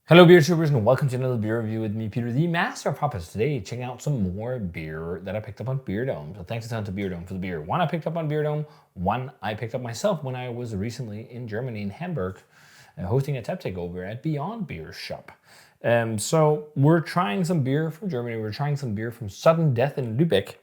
Hello beer troopers and welcome to another beer review with me, Peter, the Master of Puppets. Today, checking out some more beer that I picked up on Beer Dome. So thanks a ton to Beer Dome for the beer. One I picked up on Beer Dome, one I picked up myself when I was recently in Germany, in Hamburg, hosting a tap takeover at Beyond Beer Shop. So we're trying some beer from Germany. We're trying some beer from Sudden Death in Lübeck.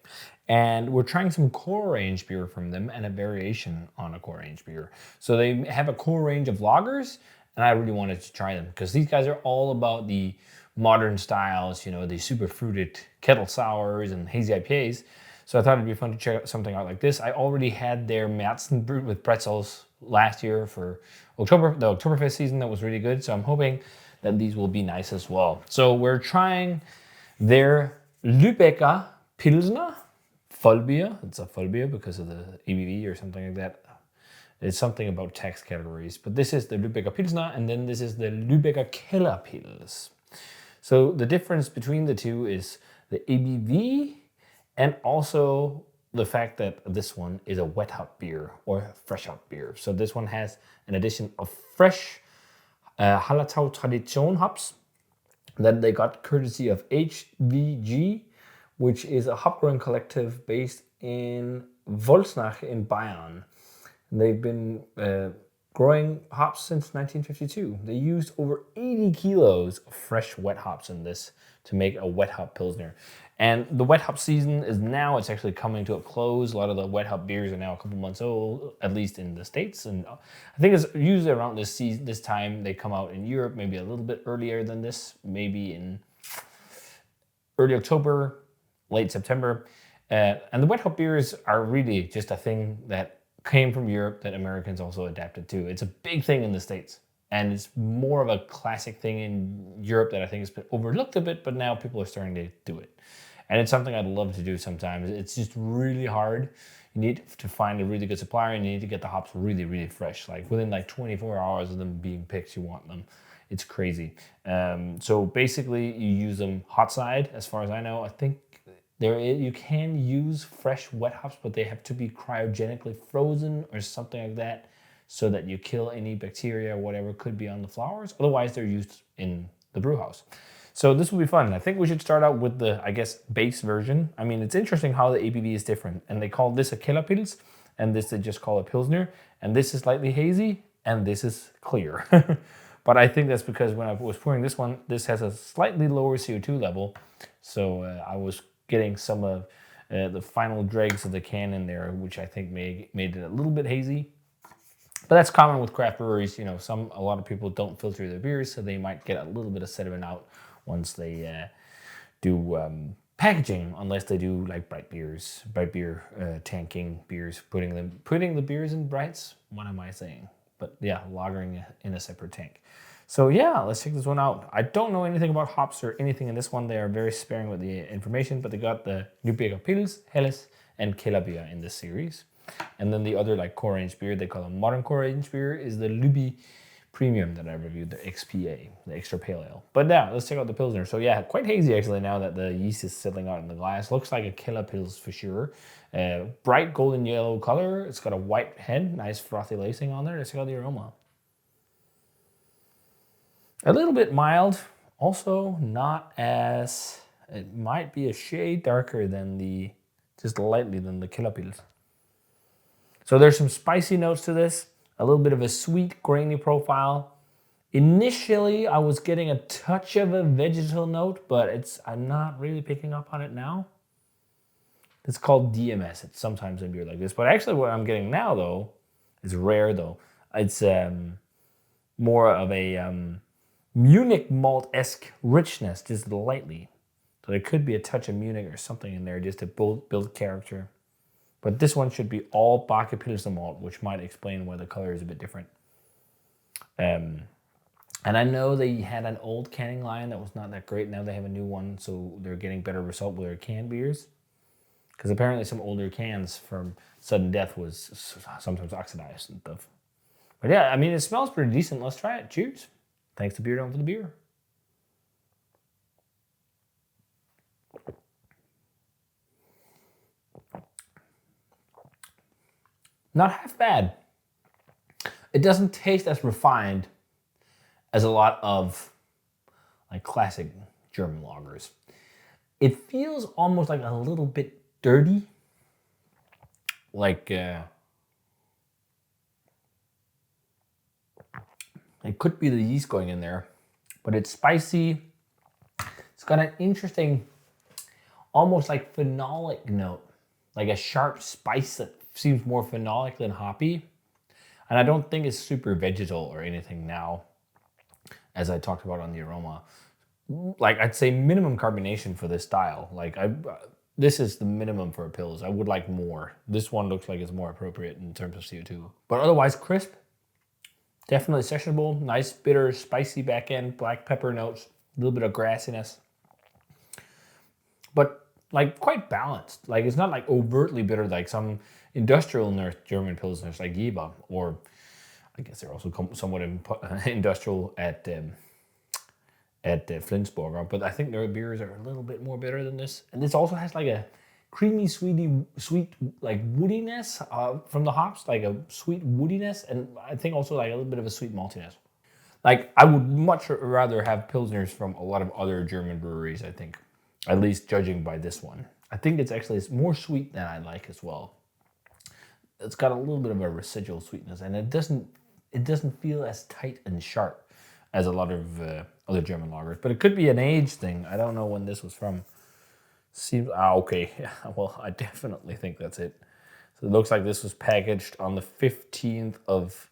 And we're trying some core range beer from them and a variation on a core range beer. So they have a core range of lagers, and I really wanted to try them because these guys are all about the modern styles, you know, the super fruited kettle sours and hazy IPAs. So I thought it'd be fun to check something out like this. I already had their Märzen brewed with pretzels last year for the Oktoberfest season. That was really good. So I'm hoping that these will be nice as well. So we're trying their Lübecker Pilsener Vollbier. It's a Vollbier because of the ABV or something like that. It's something about tax categories. But this is the Lübecker Pilsner, and then this is the Lübecker Kellerpils. So the difference between the two is the ABV and also the fact that this one is a wet hop beer or fresh hop beer. So this one has an addition of fresh Hallertau Tradition hops that they got courtesy of HVG, which is a hop growing collective based in Wolfsnach in Bayern. They've been growing hops since 1952. They used over 80 kilos of fresh wet hops in this to make a wet hop Pilsner. And the wet hop season is now, it's actually coming to a close. A lot of the wet hop beers are now a couple months old, at least in the States. And I think it's usually around this time they come out in Europe, maybe a little bit earlier than this, maybe in early October, late September. And the wet hop beers are really just a thing that came from Europe that Americans also adapted to. It's a big thing in the States, and it's more of a classic thing in Europe that I think has been overlooked a bit, but now people are starting to do it. And it's something I'd love to do sometimes. It's just really hard. You need to find a really good supplier, and you need to get the hops really, really fresh. Like within like 24 hours of them being picked, you want them. It's crazy. So basically you use them hot side, as far as I know. I think you can use fresh wet hops, but they have to be cryogenically frozen or something like that so that you kill any bacteria or whatever could be on the flowers. Otherwise, they're used in the brew house. So this will be fun. I think we should start out with the, I guess, base version. I mean, it's interesting how the ABV is different. And they call this a Kellerpils, and this they just call a Pilsner. And this is slightly hazy, and this is clear. But I think that's because when I was pouring this one, this has a slightly lower CO2 level. So I was getting some of the final dregs of the can in there, which I think made it a little bit hazy. But that's common with craft breweries. You know, a lot of people don't filter their beers, so they might get a little bit of sediment out once they do packaging, unless they do like bright beer tanking beers, putting the beers in brights. What am I saying? But yeah, lagering in a separate tank. So yeah, let's check this one out. I don't know anything about hops or anything in this one. They are very sparing with the information, but they got the Lübecker Pils, Helles, and Kellerbier in this series. And then the other like core range beer, they call a modern core range beer, is the Lübi Premium that I reviewed, the XPA, the extra pale ale. But now let's check out the Pilsner. So yeah, quite hazy actually now that the yeast is settling out in the glass. Looks like a Kellerpils for sure. Bright golden yellow color. It's got a white head, nice frothy lacing on there. Let's check out the aroma. A little bit mild, also not as, it might be a shade darker than just lightly than the Kellerpils. So there's some spicy notes to this, a little bit of a sweet, grainy profile. Initially, I was getting a touch of a vegetal note, but I'm not really picking up on it now. It's called DMS. It's sometimes in beer like this, but actually what I'm getting now though, is rare though. It's more of a Munich malt-esque richness, just lightly. So there could be a touch of Munich or something in there just to build character. But this one should be all Backe Pilsner malt, which might explain why the color is a bit different. And I know they had an old canning line that was not that great. Now they have a new one, so they're getting better result with their canned beers. Because apparently some older cans from Sudden Death was sometimes oxidized and stuff. But yeah, I mean, it smells pretty decent. Let's try it. Cheers. Thanks to Beer Dome for the beer. Not half bad. It doesn't taste as refined as a lot of like classic German lagers. It feels almost like a little bit dirty. Like it could be the yeast going in there, but it's spicy. It's got an interesting, almost like phenolic note, like a sharp spice that seems more phenolic than hoppy. And I don't think it's super vegetal or anything now, as I talked about on the aroma. Like I'd say minimum carbonation for this style. Like this is the minimum for a Pils. I would like more. This one looks like it's more appropriate in terms of CO2. But otherwise crisp, definitely sessionable, nice bitter, spicy back end, black pepper notes, a little bit of grassiness. But like quite balanced. Like it's not like overtly bitter like some industrial German Pilsners like Jever, or I guess they're also somewhat industrial at Flensburger, but I think their beers are a little bit more bitter than this. And this also has like a creamy, sweet like woodiness from the hops, like a sweet woodiness, and I think also like a little bit of a sweet maltiness. Like I would much rather have Pilsners from a lot of other German breweries, I think, at least judging by this one. I think it's more sweet than I like as well. It's got a little bit of a residual sweetness, and it doesn't feel as tight and sharp as a lot of other German lagers. But it could be an age thing. I don't know when this was from. Seems okay. Yeah, well, I definitely think that's it. So it looks like this was packaged on the 15th of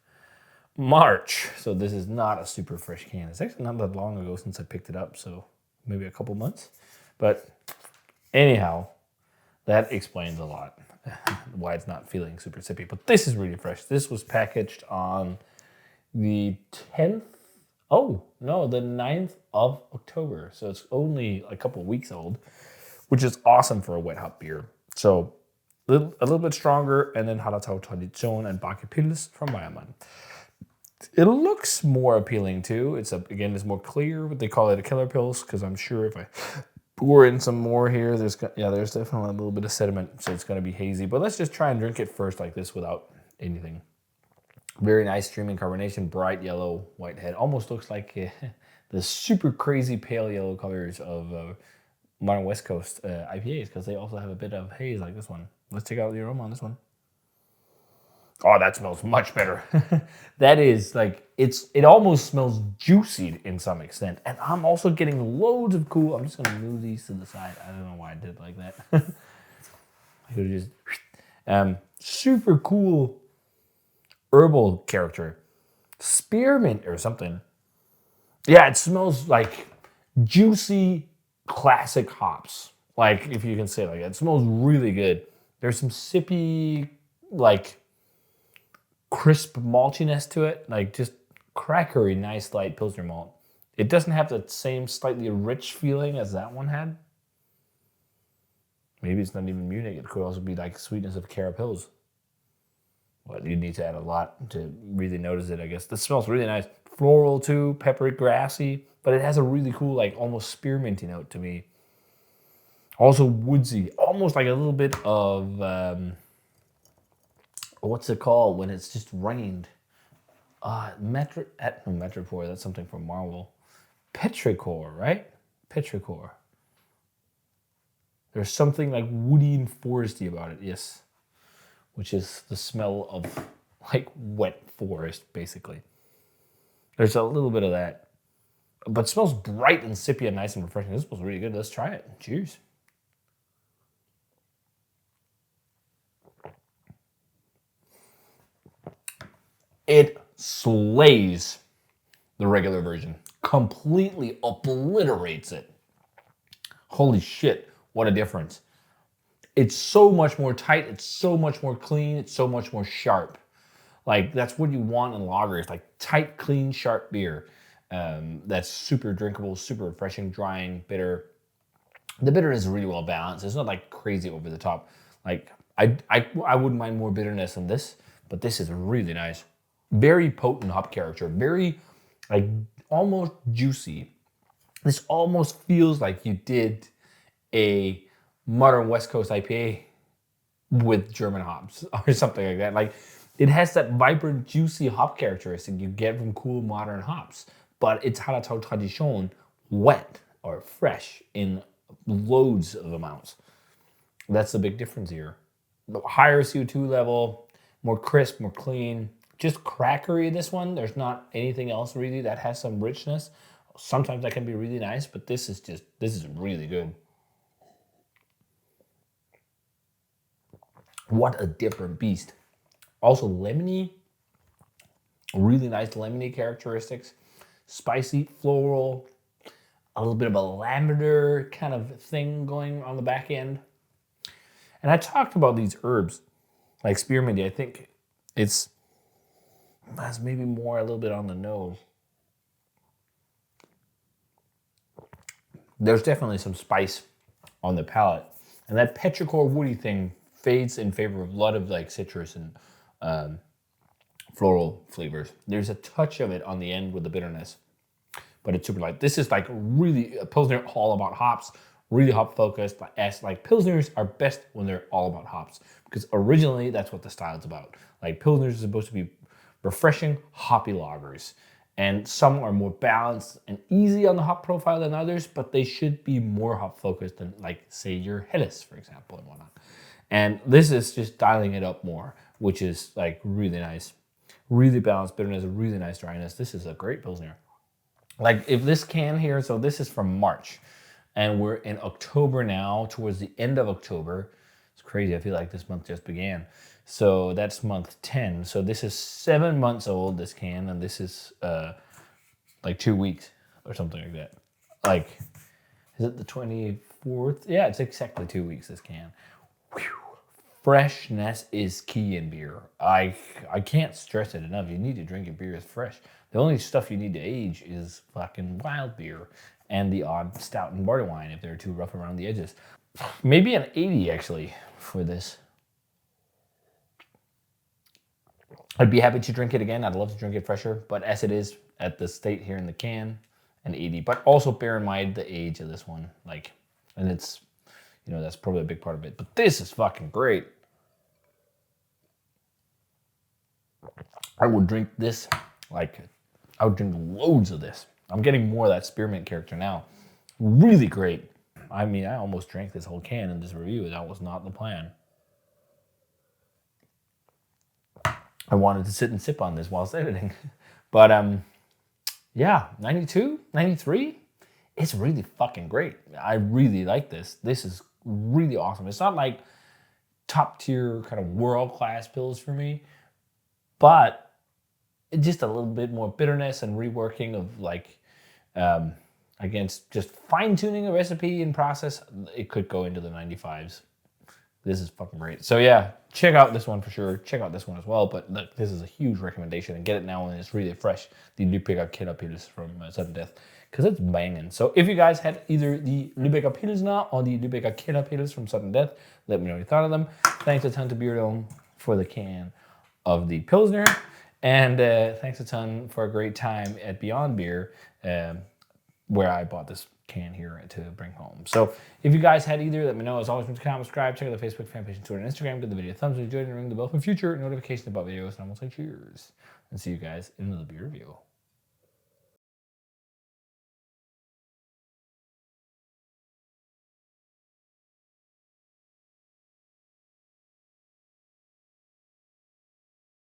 March. So this is not a super fresh can. It's actually not that long ago since I picked it up, so maybe a couple months. But anyhow, that explains a lot why it's not feeling super sippy. But this is really fresh. This was packaged on the 10th. Oh, no, the 9th of October. So it's only a couple weeks old, which is awesome for a wet hop beer. So a little bit stronger, and then Hallertau Tradition and Pils from Weiermann. It looks more appealing too. It's more clear, but they call it a Kellerpils, because I'm sure if I pour in some more here, there's definitely a little bit of sediment, so it's going to be hazy. But let's just try and drink it first like this without anything. Very nice streaming carbonation, bright yellow, white head. Almost looks like the super crazy pale yellow colors of Modern West Coast IPAs, because they also have a bit of haze like this one. Let's take out the aroma on this one. Oh, that smells much better. That is like, it almost smells juicy in some extent. And I'm also getting loads of cool. I'm just going to move these to the side. I don't know why I did it like that. I could have just, super cool herbal character. Spearmint or something. Yeah, it smells like juicy classic hops. Like, if you can say it like that. It smells really good. There's some sippy, like, crisp maltiness to it, like just crackery, nice light Pilsner malt. It doesn't have the same slightly rich feeling as that one had. Maybe it's not even Munich. It could also be like sweetness of Kellerpils. Well, you need to add a lot to really notice it, I guess. This smells really nice. Floral too, peppery, grassy, but it has a really cool, like almost spearminty note to me. Also woodsy, almost like a little bit of what's it called when it's just rained? Metropore, that's something from Marvel. Petrichor, right? Petrichor. There's something like woody and foresty about it, yes. Which is the smell of like wet forest, basically. There's a little bit of that. But it smells bright and sippy and nice and refreshing. This smells really good. Let's try it. Cheers. It slays the regular version. Completely obliterates it. Holy shit, what a difference. It's so much more tight, it's so much more clean, it's so much more sharp. Like, that's what you want in lagers, like tight, clean, sharp beer. That's super drinkable, super refreshing, drying, bitter. The bitter is really well balanced. It's not like crazy over the top. Like, I wouldn't mind more bitterness than this, but this is really nice. Very potent hop character, very like almost juicy. This almost feels like you did a modern West Coast IPA with German hops or something like that. Like, it has that vibrant, juicy hop characteristic you get from cool modern hops, but it's Hallertau Tradition wet or fresh in loads of amounts. That's the big difference here. The higher CO2 level, more crisp, more clean, just crackery. This one, there's not anything else really that has some richness. Sometimes that can be really nice, but this is really good. What a different beast. Also lemony, really nice lemony characteristics, spicy, floral, a little bit of a lavender kind of thing going on the back end. And I talked about these herbs, like spearmint. I think that's maybe more a little bit on the nose. There's definitely some spice on the palate. And that petrichor woody thing fades in favor of a lot of like citrus and floral flavors. There's a touch of it on the end with the bitterness, but it's super light. This is like really a Pilsner all about hops, really hop focused. Like Pilsners are best when they're all about hops, because originally that's what the style's about. Like Pilsners are supposed to be refreshing, hoppy lagers. And some are more balanced and easy on the hop profile than others, but they should be more hop focused than, like, say, your Helles, for example, and whatnot. And this is just dialing it up more, which is like really nice. Really balanced bitterness, really nice dryness. This is a great Pilsner. Like if this can here, so this is from March, and we're in October now, towards the end of October. It's crazy, I feel like this month just began. So that's month 10. So this is 7 months old, this can, and this is like 2 weeks or something like that. Like, is it the 24th? Yeah, it's exactly 2 weeks, this can. Whew. Freshness is key in beer. I can't stress it enough. You need to drink your beer as fresh. The only stuff you need to age is fucking wild beer and the odd stout and barley wine if they're too rough around the edges. Maybe an 80 actually for this. I'd be happy to drink it again. I'd love to drink it fresher, but as it is at the state here in the can, an 80. But also bear in mind the age of this one. Like, and it's, you know, that's probably a big part of it. But this is fucking great. I would drink this, like, I would drink loads of this. I'm getting more of that spearmint character now. Really great. I mean, I almost drank this whole can in this review. That was not the plan. I wanted to sit and sip on this whilst editing. But yeah, 92, 93, it's really fucking great. I really like this. This is really awesome. It's not like top tier kind of world-class pills for me, but just a little bit more bitterness and reworking of like, against just fine-tuning a recipe and process, it could go into the 95s. This is fucking great. So yeah, check out this one for sure. Check out this one as well. But look, this is a huge recommendation, and get it now when it's really fresh. The Lübecker Kellerpils from Sudden Death, because it's banging. So if you guys had either the Lübecker Pilsner or the Lübecker Kellerpils from Sudden Death, let me know what you thought of them. Thanks a ton to Beer Dome for the can of the Pilsner, and thanks a ton for a great time at Beyond Beer, where I bought this can here to bring home. So if you guys had either, let me know. As always, comment, subscribe, check out the Facebook fan page and Twitter and Instagram. Give the video a thumbs up, enjoy it, and ring the bell for future notifications about videos. And I will say cheers and see you guys in the beer review.